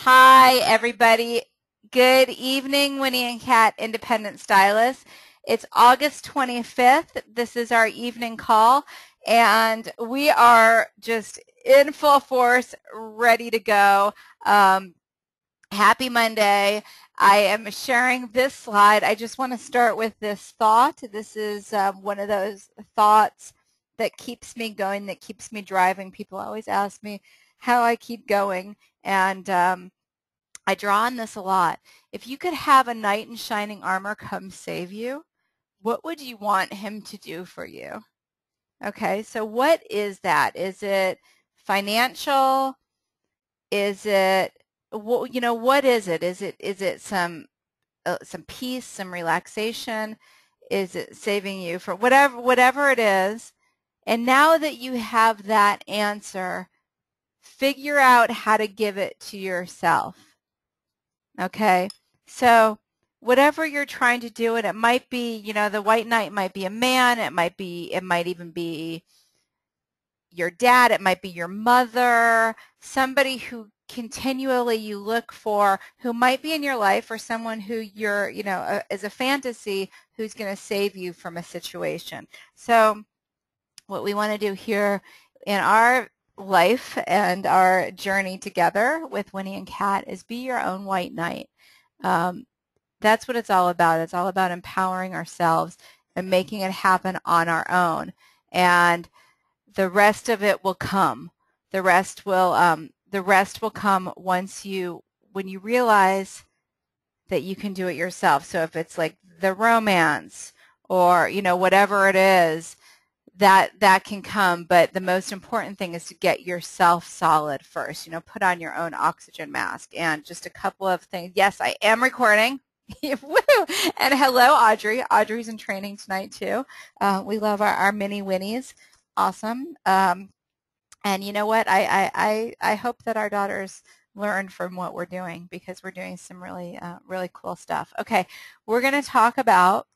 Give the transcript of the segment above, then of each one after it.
Hi, everybody. Good evening, Winnie and Kat, Independent Stylists. It's August 25th. This is our evening call, and we are just in full force, ready to go. Happy Monday. I am sharing this slide. I just want to start with this thought. This is one of those thoughts that keeps me going, that keeps me driving. People always ask me how I keep going, and I draw on this a lot. If you could have a knight in shining armor come save you, what would you want him to do for you? Okay, so what is that? Is it financial? Is it, what is it? Is it some peace, some relaxation? Is it saving you from whatever it is? And now that you have that answer, figure out how to give it to yourself. Okay, so whatever you're trying to do, and it might be, the white knight might be a man, it might even be your dad, it might be your mother, somebody who continually you look for, who might be in your life, or someone who you're, as a fantasy, who's going to save you from a situation. So what we want to do here in our life and our journey together with Winnie and Kat is be your own white knight. That's what it's all about. It's all about empowering ourselves and making it happen on our own. And the rest of it will come. The rest will come when you realize that you can do it yourself. So if it's like the romance or whatever it is, that can come, but the most important thing is to get yourself solid first. Put on your own oxygen mask. And just a couple of things. Yes, I am recording. Woo! And hello, Audrey. Audrey's in training tonight too. We love our mini Winnies. Awesome. And you know what? I hope that our daughters learn from what we're doing, because we're doing some really really cool stuff. Okay, we're going to talk about,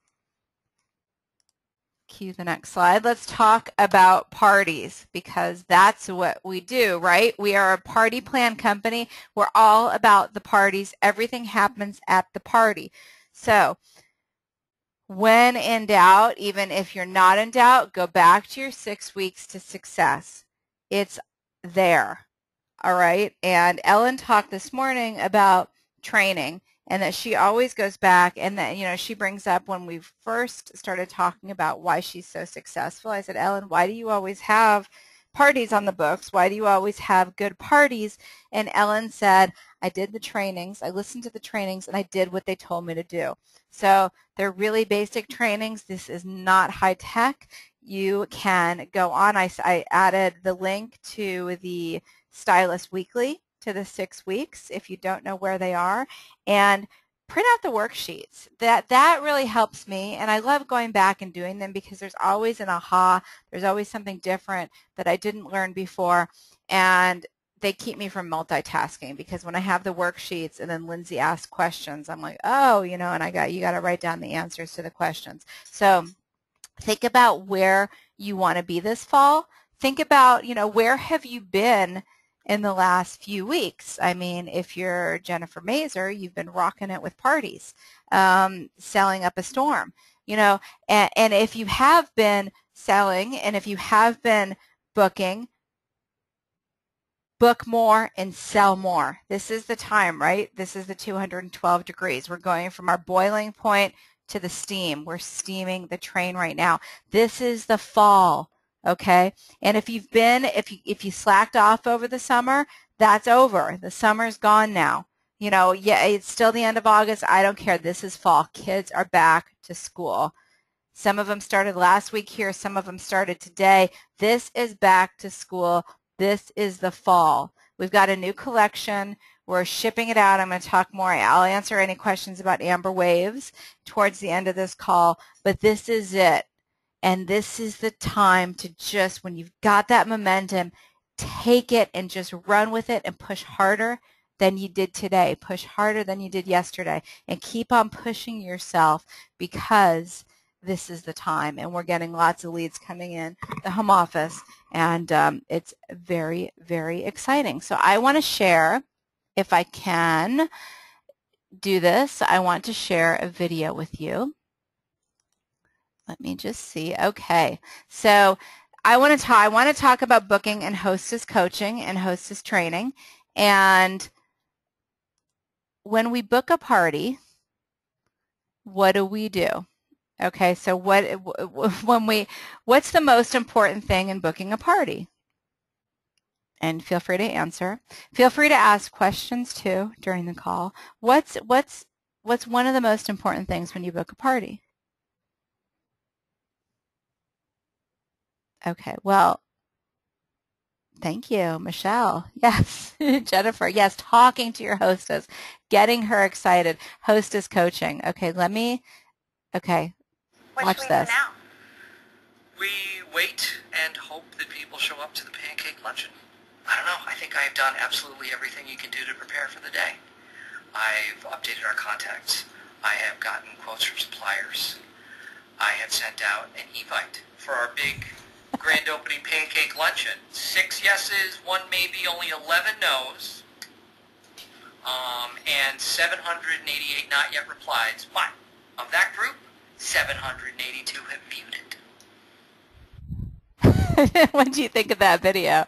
cue the next slide. Let's talk about parties, because that's what we do, right? We are a party plan company. We're all about the parties. Everything happens at the party. So when in doubt, even if you're not in doubt, go back to your 6 weeks to success. It's there, all right? And Ellen talked this morning about training, and that she always goes back, and that, she brings up when we first started talking about why she's so successful. I said, Ellen, why do you always have parties on the books? Why do you always have good parties? And Ellen said, I did the trainings, I listened to the trainings, and I did what they told me to do. So they're really basic trainings. This is not high tech. You can go on. I added the link to the Stylist Weekly, to the 6 weeks, if you don't know where they are, and print out the worksheets. That really helps me, and I love going back and doing them, because there's always an aha, there's always something different that I didn't learn before, and they keep me from multitasking, because when I have the worksheets and then Lindsay asks questions, I'm like, oh, and you got to write down the answers to the questions. So think about where you want to be this fall. Think about, where have you been in the last few weeks? I mean, if you're Jennifer Mazer, you've been rocking it with parties, selling up a storm, and if you have been selling, and if you have been booking, book more and sell more. This is the time, right? This is the 212 degrees. We're going from our boiling point to the steam. We're steaming the train right now. This is the fall. Okay, and if you slacked off over the summer, that's over. The summer's gone now. Yeah, it's still the end of August. I don't care. This is fall. Kids are back to school. Some of them started last week here. Some of them started today. This is back to school. This is the fall. We've got a new collection. We're shipping it out. I'm going to talk more. I'll answer any questions about Amber Waves towards the end of this call, but this is it. And this is the time to just, when you've got that momentum, take it and just run with it and push harder than you did today. Push harder than you did yesterday. And keep on pushing yourself, because this is the time. And we're getting lots of leads coming in the home office. And it's very, very exciting. So I want to share if I can do this, I want to share a video with you. Let me just see. Okay, so I want to talk about booking and hostess coaching and hostess training. And when we book a party, what do we do? Okay, so what's the most important thing in booking a party? And feel free to answer. Feel free to ask questions too during the call. What's one of the most important things when you book a party? Okay, well, thank you, Michelle. Yes, Jennifer. Yes, talking to your hostess, getting her excited. Hostess coaching. Okay, okay, watch this. Now? We wait and hope that people show up to the pancake luncheon. I don't know. I think I have done absolutely everything you can do to prepare for the day. I've updated our contacts. I have gotten quotes from suppliers. I have sent out an invite for our big grand opening pancake luncheon. 6 yeses, 1 maybe, only 11 no's, and 788 not yet replies. But of that group, 782 have viewed it. What do you think of that video?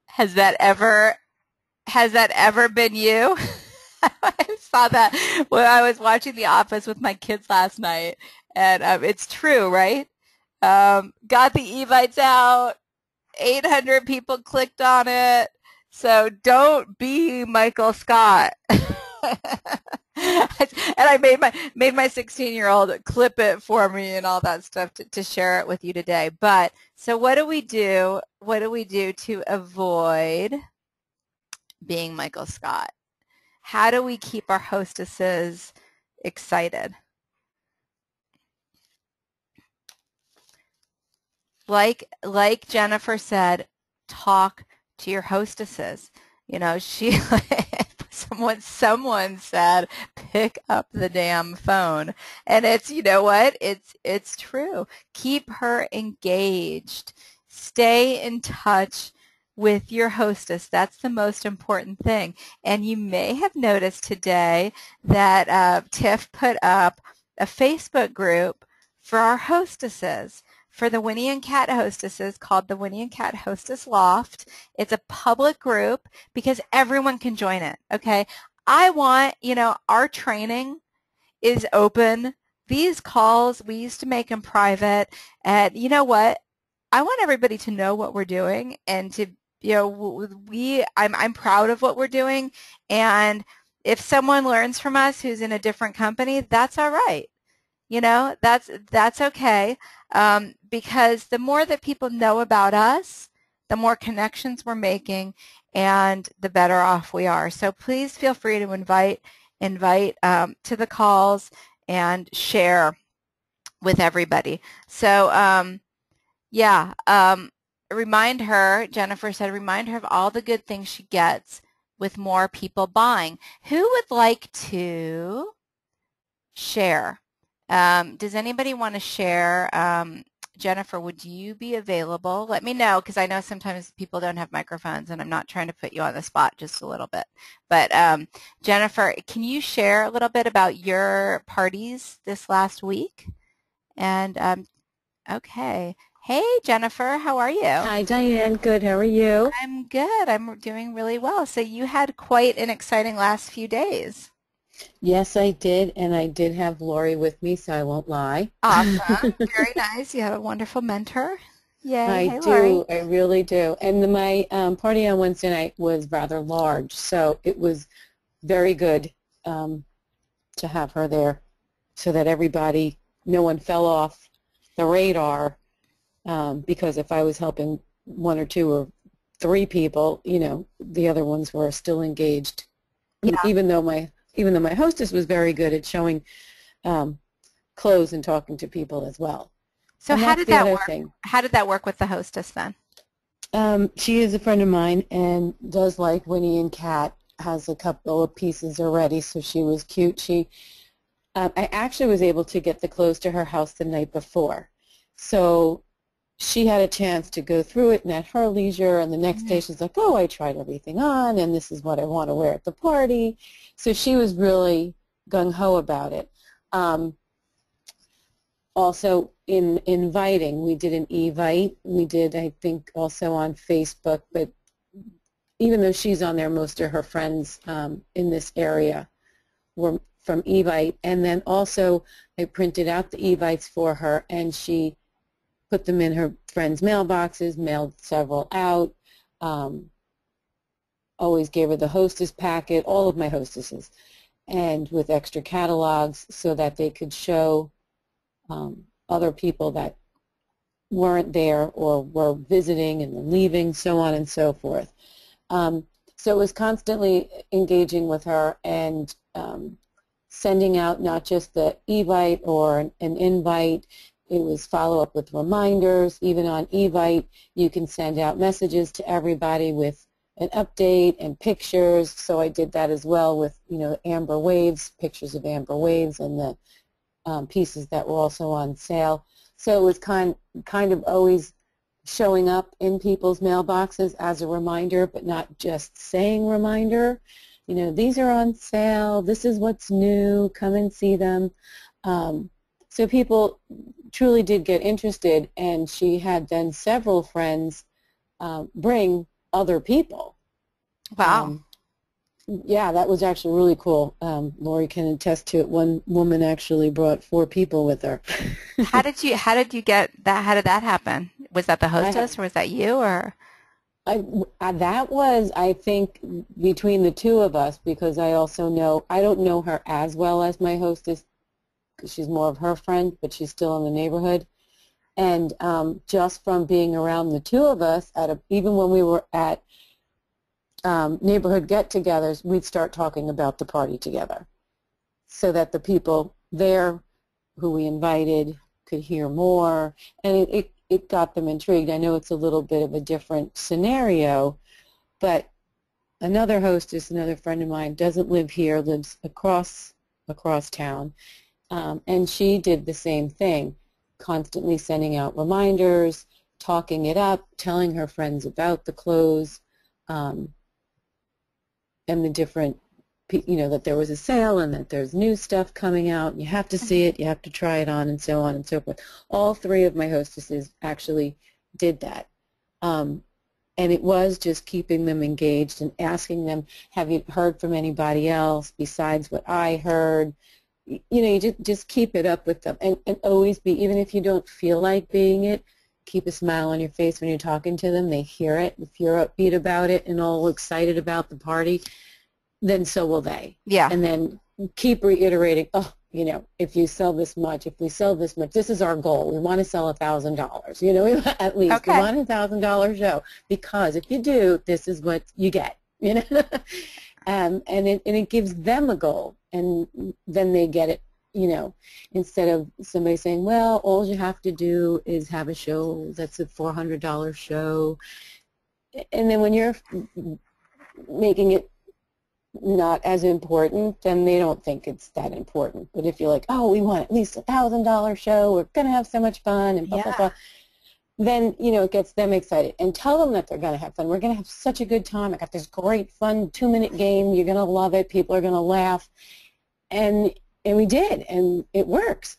Has that ever been you? I saw that when I was watching The Office with my kids last night, and it's true, right? Got the invites out, 800 people clicked on it, so don't be Michael Scott. And I made my 16-year-old clip it for me and all that stuff to share it with you today. But so what do we do? What do we do to avoid being Michael Scott? How do we keep our hostesses excited? Like Jennifer said, talk to your hostesses. You know, someone said, pick up the damn phone. And it's, you know what? It's true. Keep her engaged. Stay in touch with your hostess. That's the most important thing. And you may have noticed today that Tiff put up a Facebook group for our hostesses, for the Winnie and Kat hostesses, called the Winnie and Kat Hostess Loft. It's a public group because everyone can join it, okay? I want, our training is open. These calls, we used to make them private. And you know what? I want everybody to know what we're doing and to, I'm proud of what we're doing. And if someone learns from us who's in a different company, that's all right. That's okay, because the more that people know about us, the more connections we're making, and the better off we are. So please feel free to invite to the calls and share with everybody. So remind her, Jennifer said, remind her of all the good things she gets with more people buying. Who would like to share? Does anybody want to share? Jennifer, would you be available? Let me know, because I know sometimes people don't have microphones, and I'm not trying to put you on the spot, just a little bit. But Jennifer, can you share a little bit about your parties this last week? And okay. Hey, Jennifer, how are you? Hi, Diane. Good. How are you? I'm good. I'm doing really well. So you had quite an exciting last few days. Yes, I did, and I did have Lori with me, so I won't lie. Awesome. Very nice. You have a wonderful mentor. Yay. I do. Lori. I really do. And my party on Wednesday night was rather large, so it was very good to have her there so that everybody, no one fell off the radar, because if I was helping 1 or 2 or 3 people, the other ones were still engaged. Yeah. Even though my hostess was very good at showing clothes and talking to people as well. So how did that work? How did that work with the hostess then? She is a friend of mine and does like Winnie and Kat, has a couple of pieces already, so she was cute. I actually was able to get the clothes to her house the night before. So she had a chance to go through it and at her leisure, and the next day she's like, oh, I tried everything on, and this is what I want to wear at the party. So she was really gung-ho about it. Also, in inviting, we did an Evite. We did, I think, also on Facebook, but even though she's on there, most of her friends in this area were from Evite. And then also, I printed out the Evites for her, and she put them in her friends' mailboxes, mailed several out, always gave her the hostess packet, all of my hostesses, and with extra catalogs so that they could show other people that weren't there or were visiting and then leaving, so on and so forth. So it was constantly engaging with her and sending out not just the Evite or an invite. It was follow-up with reminders. Even on Evite, you can send out messages to everybody with an update and pictures. So I did that as well with, amber waves, pictures of amber waves, and the pieces that were also on sale. So it was kind of always showing up in people's mailboxes as a reminder, but not just saying reminder. These are on sale. This is what's new. Come and see them. So people truly did get interested, and she had then several friends bring other people. Wow. Yeah, that was actually really cool. Lori can attest to it. One woman actually brought 4 people with her. How did you get that? How did that happen? Was that the hostess or was that you or? That was, I think, between the two of us, because I don't know her as well as my hostess, because she's more of her friend, but she's still in the neighborhood. And just from being around the two of us, even when we were at neighborhood get-togethers, we'd start talking about the party together so that the people there who we invited could hear more, and it got them intrigued. I know it's a little bit of a different scenario, but another hostess, another friend of mine, doesn't live here, lives across town, and she did the same thing, constantly sending out reminders, talking it up, telling her friends about the clothes, and the different, that there was a sale and that there's new stuff coming out. You have to see it, you have to try it on, and so on and so forth. All 3 of my hostesses actually did that. And it was just keeping them engaged and asking them, have you heard from anybody else besides what I heard? You just keep it up with them, and always be, even if you don't feel like being it, keep a smile on your face when you're talking to them. They hear it. If you're upbeat about it and all excited about the party, then so will they. Yeah. And then keep reiterating, if you sell this much, if we sell this much, this is our goal. We want to sell $1,000, at least. Okay. We want a $1,000 show, because if you do, this is what you get, and it gives them a goal, and then they get it, instead of somebody saying, well, all you have to do is have a show that's a $400 show. And then when you're making it not as important, then they don't think it's that important. But if you're like, oh, we want at least $1,000 show, we're going to have so much fun, and blah, blah, blah, then, it gets them excited. And tell them that they're going to have fun. We're going to have such a good time. I got this great, fun 2-minute game. You're going to love it. People are going to laugh. And we did, and it works.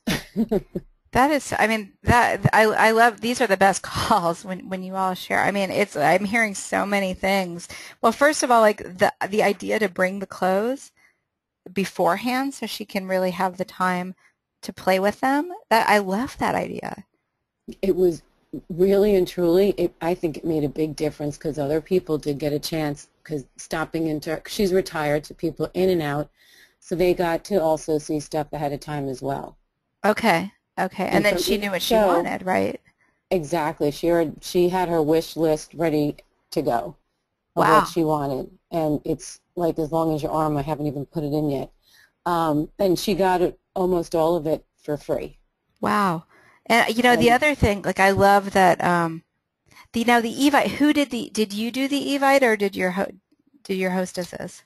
That is, I love, these are the best calls when you all share. I'm hearing so many things. Well, first of all, like the idea to bring the clothes beforehand so she can really have the time to play with them. I love that idea. It was really and truly, I think it made a big difference, because other people did get a chance, because stopping into, she's retired, so people in and out, so they got to also see stuff ahead of time as well. Okay. And then she knew what she wanted, right? Exactly. She had her wish list ready to go of Wow. what she wanted. And it's like as long as your arm. I haven't even put it in yet. And she got almost all of it for free. Wow. And the other thing, like I love that the Evite, did you do the Evite, or did your hostesses?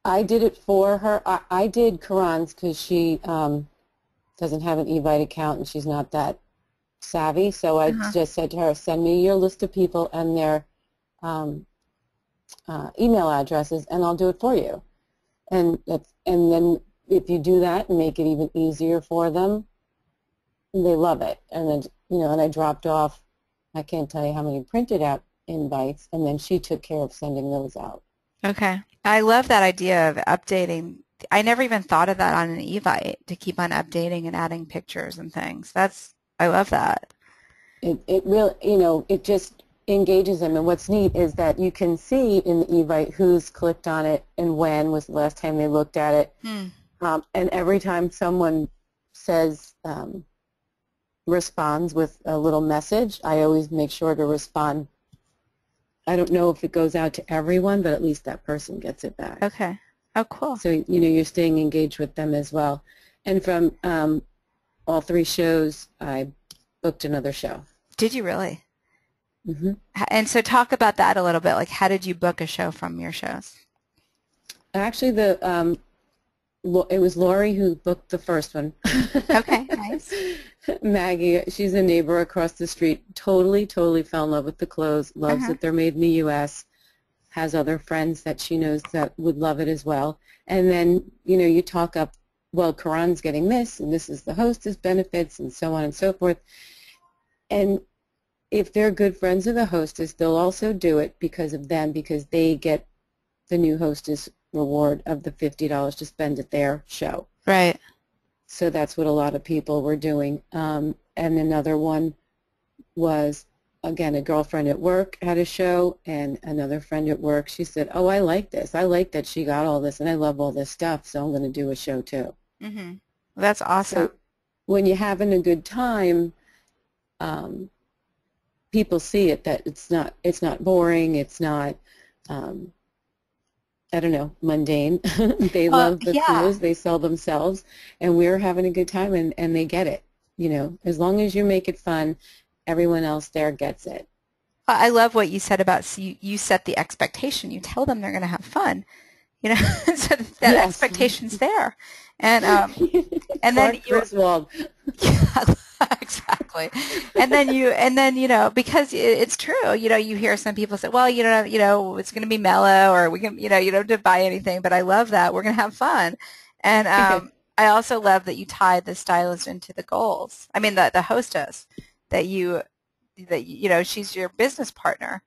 I did it for her. I did Karan's, because she doesn't have an Evite account, and she's not that savvy, so I Uh-huh. just said to her, send me your list of people and their um, email addresses, and I'll do it for you. And then if you do that and make it even easier for them, they love it. And then, and I dropped off, I can't tell you how many printed out invites, and then she took care of sending those out. Okay. I love that idea of updating. I never even thought of that on an Evite to keep on updating and adding pictures and things. I love that. It really, it just engages them. And what's neat is that you can see in the Evite who's clicked on it and when was the last time they looked at it. Hmm. And every time someone says, responds with a little message, I always make sure to respond. I don't know if it goes out to everyone, but at least that person gets it back. Okay. Oh, cool. So, you're staying engaged with them as well. And from all 3 shows, I booked another show. Did you really? Mm-hmm. And so talk about that a little bit. Like, how did you book a show from your shows? Actually, it was Lori who booked the first one. Okay, nice. Maggie, she's a neighbor across the street, totally fell in love with the clothes, loves Uh-huh. that they're made in the U.S., has other friends that she knows that would love it as well. And then, you talk up, well, Karan's getting this, and this is the hostess benefits, and so on and so forth. And if they're good friends of the hostess, they'll also do it because of them, because they get the new hostess reward of the $50 to spend at their show. Right. So that's what a lot of people were doing. And another one was, again, a girlfriend at work had a show, and another friend at work, she said, oh, I like this. I like that she got all this, and I love all this stuff, so I'm going to do a show too. Mm-hmm. That's awesome. So when you're having a good time, people see it, that it's not boring, it's not, I don't know, mundane. They Well, love the yeah. clothes, they sell themselves, and we're having a good time, and they get it. As long as you make it fun, everyone else there gets it. I love what you said about you set the expectation. You tell them they're going to have fun, so that Yes. expectation's there. And then Clark Griswold. yeah, exactly. And then because it's true, you hear some people say, well, it's going to be mellow, or we can, you don't have to buy anything, but I love that. We're going to have fun. And I also love that you tied the stylist into the goals. I mean, the hostess, that she's your business partner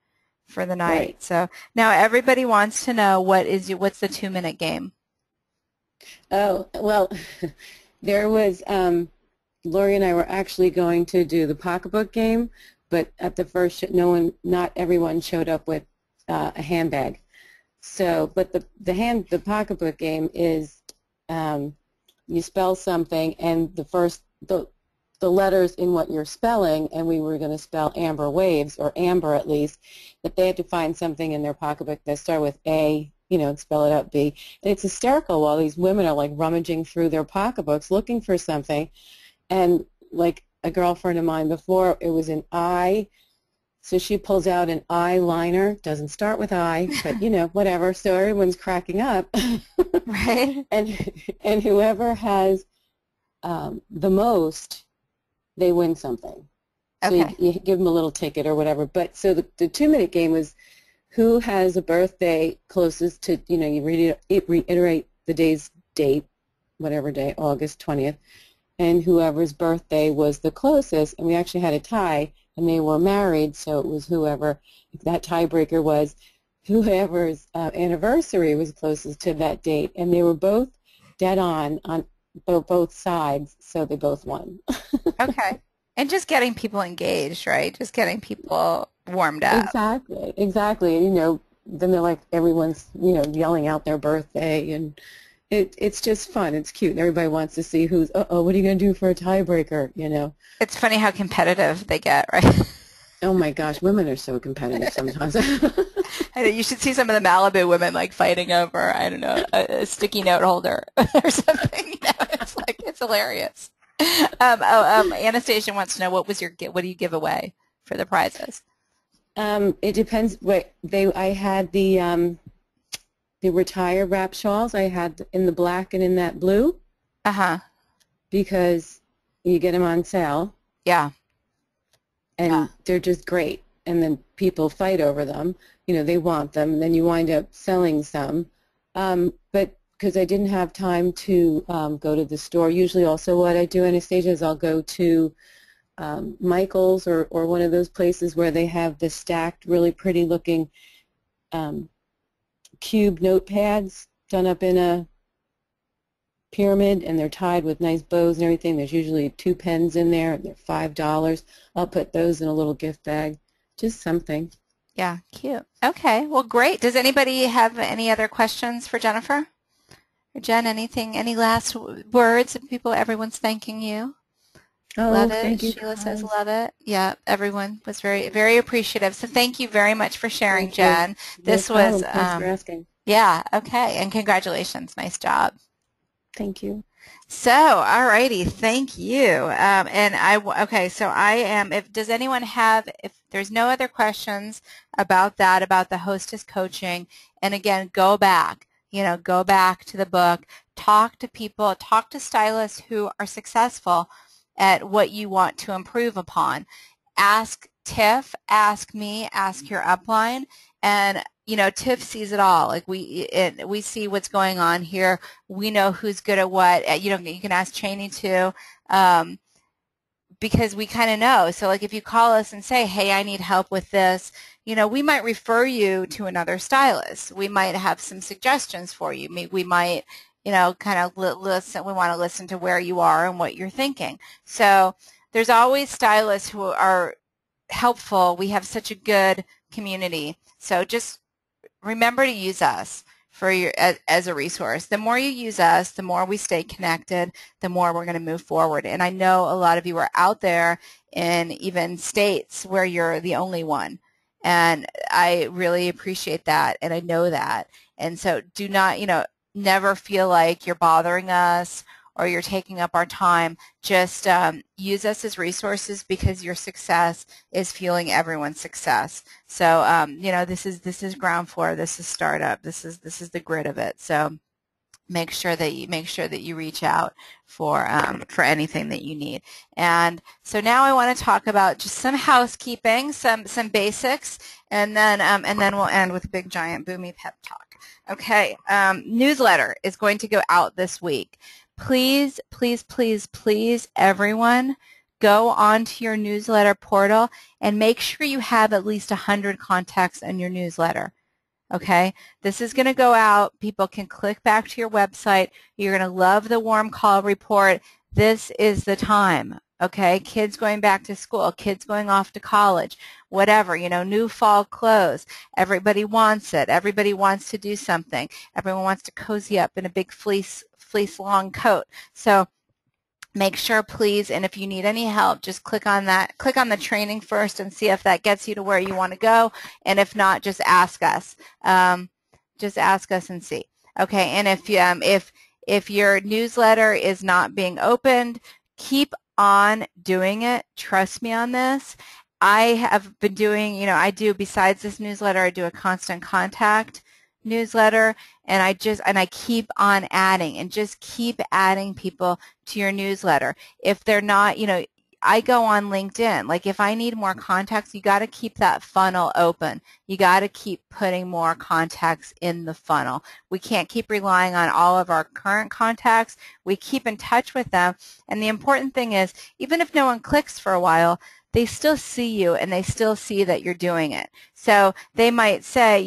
for the night. Right. So now everybody wants to know what's the 2-minute game? Oh, well, there was, Lori and I were actually going to do the pocketbook game, but at the first, not everyone showed up with a handbag. So, but the pocketbook game is, you spell something, and the letters in what you're spelling, and we were going to spell amber waves, or amber at least, but they had to find something in their pocketbook that started with A, and spell it out B. And it's hysterical while these women are like rummaging through their pocketbooks looking for something. And like a girlfriend of mine before, it was an I, so she pulls out an eyeliner, doesn't start with I, but whatever, so everyone's cracking up. Right. And whoever has the most, they win something. So Okay. you give them a little ticket or whatever. But so the 2-minute game was, who has a birthday closest to, you reiterate the day's date, whatever day, August 20th, and whoever's birthday was the closest, and we actually had a tie, and they were married, so it was whoever, that tiebreaker was whoever's anniversary was closest to that date, and they were both dead on both sides, so they both won. Okay. And just getting people engaged, right? Just getting people warmed up. Exactly. And, then they're like, everyone's, yelling out their birthday, and it's just fun. It's cute. And everybody wants to see who's, what are you going to do for a tiebreaker, It's funny how competitive they get, right? Oh, my gosh. Women are so competitive sometimes. I know, you should see some of the Malibu women like fighting over, I don't know, a sticky note holder or something. It's hilarious. Anastasia wants to know what do you give away for the prizes? It depends. I had the retire wrap shawls. I had in the black and in that blue. Uh-huh. Because you get them on sale. Yeah. and they're just great. And then people fight over them. You know, they want them, and then you wind up selling some. But because I didn't have time to go to the store, usually also what I do, Anastasia, is I'll go to Michael's or one of those places where they have the stacked, really pretty looking cube notepads done up in a pyramid, and they're tied with nice bows and everything. There's usually 2 pens in there, and they're $5. I'll put those in a little gift bag. Just something. Yeah, cute. Okay, well, great. Does anybody have any other questions for Jennifer? Or Jen, anything, any last words? People, everyone's thanking you. Oh, Love it. thank you, Sheila says guys. love it. Yeah, everyone was very, very appreciative. So thank you very much for sharing, Thank you. Jen. No This was, problem. Thanks for asking. yeah, okay, and congratulations. Nice job. Thank you. So, all righty, thank you. Okay, so I am, does anyone have, if there's no other questions about that, about the hostess coaching, and again, go back, go back to the book, talk to people, talk to stylists who are successful at what you want to improve upon. Ask Tiff, ask me, ask your upline, and Tiff sees it all. Like we see what's going on here. We know who's good at what. You can ask Cheney too, because we kind of know. So like if you call us and say, hey, I need help with this, we might refer you to another stylist. We might have some suggestions for you. We might, kind of listen. We want to listen to where you are and what you're thinking. So there's always stylists who are helpful. We have such a good community. So just remember to use us as a resource. The more you use us, the more we stay connected, the more we're going to move forward. And I know a lot of you are out there in even states where you're the only one. And I really appreciate that, and I know that. And so do not, never feel like you're bothering us or you're taking up our time. Just use us as resources, because your success is fueling everyone's success. So this is ground floor. This is startup. This is the grit of it. So make sure that you reach out for anything that you need. And so now I want to talk about just some housekeeping, some basics, and then we'll end with a big giant boomy pep talk. Okay, newsletter is going to go out this week. Please, please, please, please, everyone, go onto your newsletter portal and make sure you have at least 100 contacts in your newsletter. Okay, this is going to go out. People can click back to your website. You're going to love the warm call report. This is the time. Okay, kids going back to school, kids going off to college, whatever, new fall clothes. Everybody wants it. Everybody wants to do something. Everyone wants to cozy up in a big fleece long coat. So make sure, please, and if you need any help, just click on the training first and see if that gets you to where you want to go. And if not, just ask us. Just ask us and see. Okay, and if your newsletter is not being opened, keep on doing it. Trust me on this. I have been doing, besides this newsletter, I do a constant contact newsletter, and I keep on adding, and just keep adding people to your newsletter. If they're not, I go on LinkedIn. Like if I need more contacts, you got to keep that funnel open. You got to keep putting more contacts in the funnel. We can't keep relying on all of our current contacts. We keep in touch with them. And the important thing is, even if no one clicks for a while, they still see you and they still see that you're doing it. So they might say,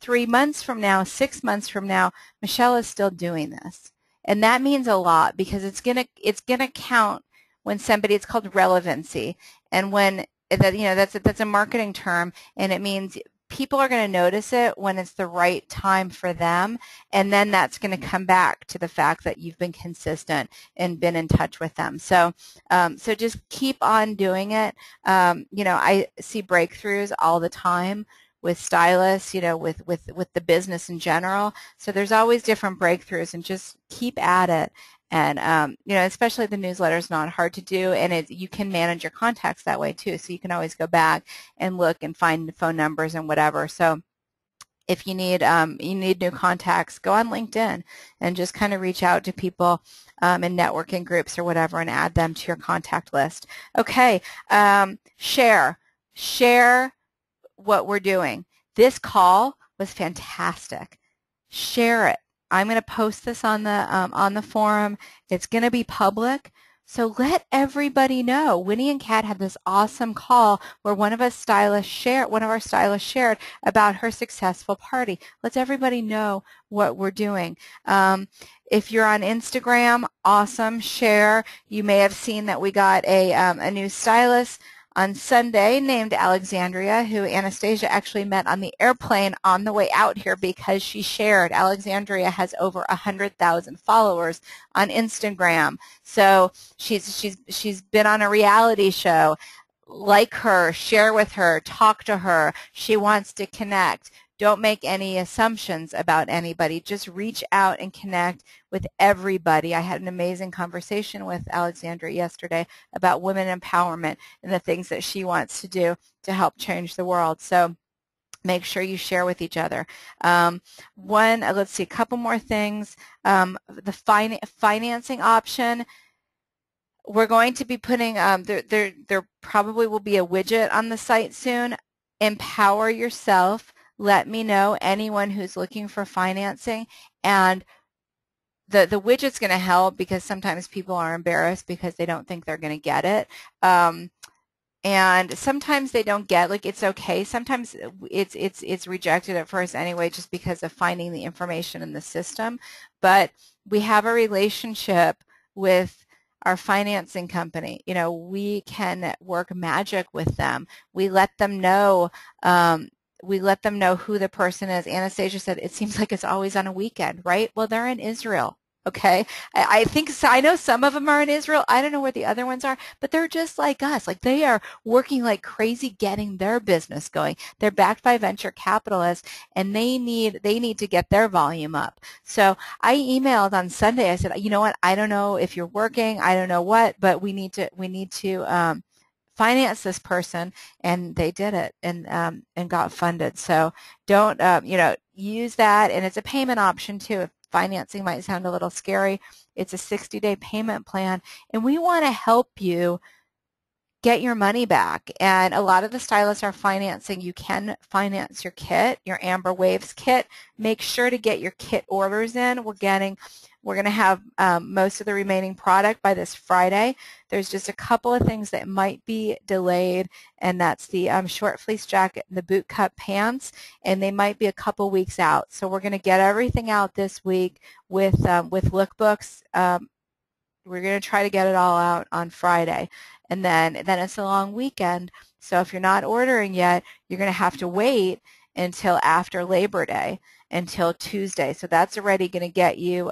3 months from now, 6 months from now, Michelle is still doing this. And that means a lot, because it's gonna count when somebody, it's called relevancy, and when that's a marketing term, and it means people are going to notice it when it's the right time for them, and then that's going to come back to the fact that you've been consistent and been in touch with them. So so just keep on doing it. I see breakthroughs all the time with stylists, with the business in general. So there's always different breakthroughs, and just keep at it. And, especially the newsletter is not hard to do, and you can manage your contacts that way too. So you can always go back and look and find phone numbers and whatever. So if you need new contacts, go on LinkedIn and just kind of reach out to people in networking groups or whatever and add them to your contact list. Okay, share what we're doing. This call was fantastic. Share it. I'm going to post this on the forum. It's going to be public. So let everybody know. Winnie and Kat had this awesome call where one of our stylists shared about her successful party. Let everybody know what we're doing. If you're on Instagram, awesome, share. You may have seen that we got a new stylist on Sunday named Alexandria, who Anastasia actually met on the airplane on the way out here because she shared. Alexandria has over 100,000 followers on Instagram. So she's been on a reality show. Like her, share with her, talk to her. She wants to connect. Don't make any assumptions about anybody. Just reach out and connect with everybody. I had an amazing conversation with Alexandra yesterday about women empowerment and the things that she wants to do to help change the world. So make sure you share with each other. Let's see, a couple more things. The financing option. We're going to be putting, there probably will be a widget on the site soon. Empower yourself. Let me know, anyone who's looking for financing. And the widget's going to help because sometimes people are embarrassed because they don't think they're going to get it. And sometimes they don't get, like, it's okay. Sometimes it's rejected at first anyway just because of finding the information in the system. But we have a relationship with our financing company. You know, we can work magic with them. We let them know who the person is. Anastasia said, it seems like it's always on a weekend, right? Well, they're in Israel. Okay, I think so. I know some of them are in Israel. I don't know where the other ones are, but they're just like us. Like, they are working like crazy getting their business going. They're backed by venture capitalists, and they need to get their volume up. So I emailed on Sunday. I said, you know what? I don't know if you're working. I don't know what, but we need to finance this person, and they did it and got funded. So don't use that, and it's a payment option too. If financing might sound a little scary, it's a 60-day payment plan, and we want to help you get your money back. And a lot of the stylists are financing. You can finance your kit, your Amber Waves kit. Make sure to get your kit orders in. We're going to have most of the remaining product by this Friday. There's just a couple of things that might be delayed, and that's the short fleece jacket and the boot cut pants, and they might be a couple weeks out. So we're going to get everything out this week with lookbooks. We're going to try to get it all out on Friday, and then it's a long weekend. So if you're not ordering yet, you're going to have to wait until after Labor Day, until Tuesday. So that's already going to get you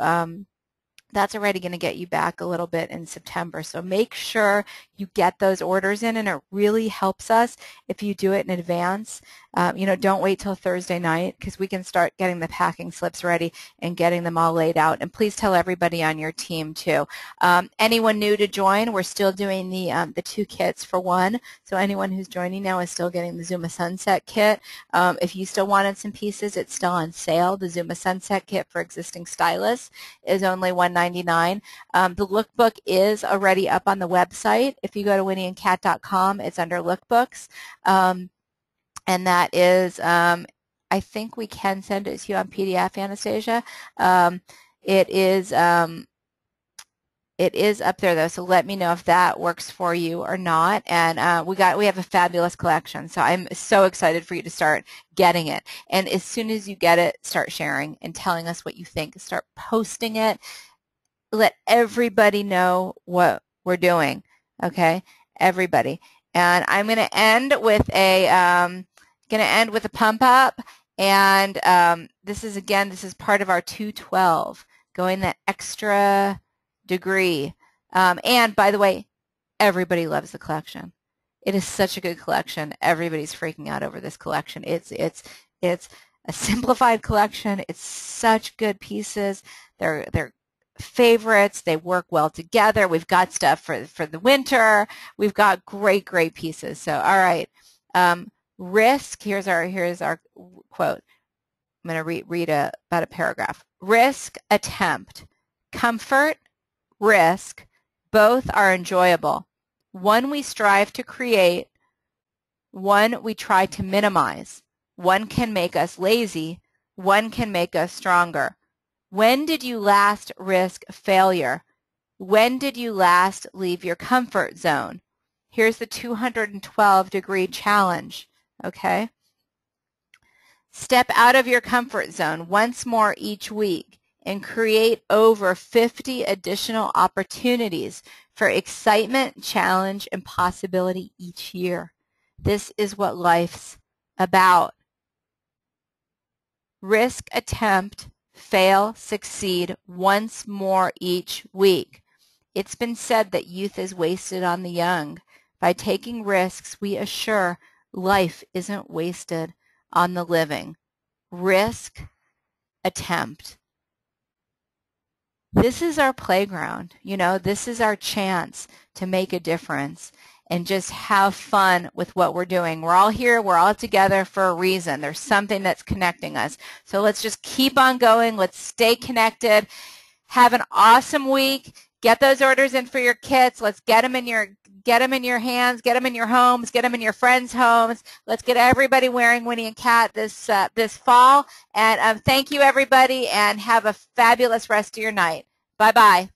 back a little bit in September. So make sure you get those orders in, and it really helps us if you do it in advance. Don't wait till Thursday night, because we can start getting the packing slips ready and getting them all laid out. And please tell everybody on your team too. Anyone new to join, we're still doing the 2 kits for 1. So anyone who's joining now is still getting the Zuma Sunset kit. If you still wanted some pieces, it's still on sale. The Zuma Sunset kit for existing stylists is only $199. The lookbook is already up on the website. If you go to winnieandcat.com, it's under lookbooks. And that is, I think we can send it to you on PDF, Anastasia. It is up there though, so let me know if that works for you or not. And we have a fabulous collection, so I'm so excited for you to start getting it. And as soon as you get it, start sharing and telling us what you think. Start posting it. Let everybody know what we're doing. Okay, everybody. And I'm going to end with a pump up. And this is part of our 212, going that extra degree. And by the way, everybody loves the collection. It is such a good collection. Everybody's freaking out over this collection. It's a simplified collection. It's such good pieces. They're favorites. They work well together. We've got stuff for the winter. We've got great pieces. So all right, risk. Here's our quote. I'm going to read about a paragraph. Risk, attempt. Comfort, risk, both are enjoyable. One we strive to create, one we try to minimize. One can make us lazy, one can make us stronger. When did you last risk failure? When did you last leave your comfort zone? Here's the 212-degree challenge, okay? Step out of your comfort zone once more each week and create over 50 additional opportunities for excitement, challenge, and possibility each year. This is what life's about. Risk, attempt, fail, succeed once more each week. It's been said that youth is wasted on the young. By taking risks, we assure life isn't wasted on the living. Risk, attempt. This is our playground. You know, this is our chance to make a difference and just have fun with what we're doing. We're all here. We're all together for a reason. There's something that's connecting us. So let's just keep on going. Let's stay connected. Have an awesome week. Get those orders in for your kits. Let's get them in your hands, get them in your homes, get them in your friends' homes. Let's get everybody wearing Winnie and Kat this fall. And thank you, everybody, and have a fabulous rest of your night. Bye-bye.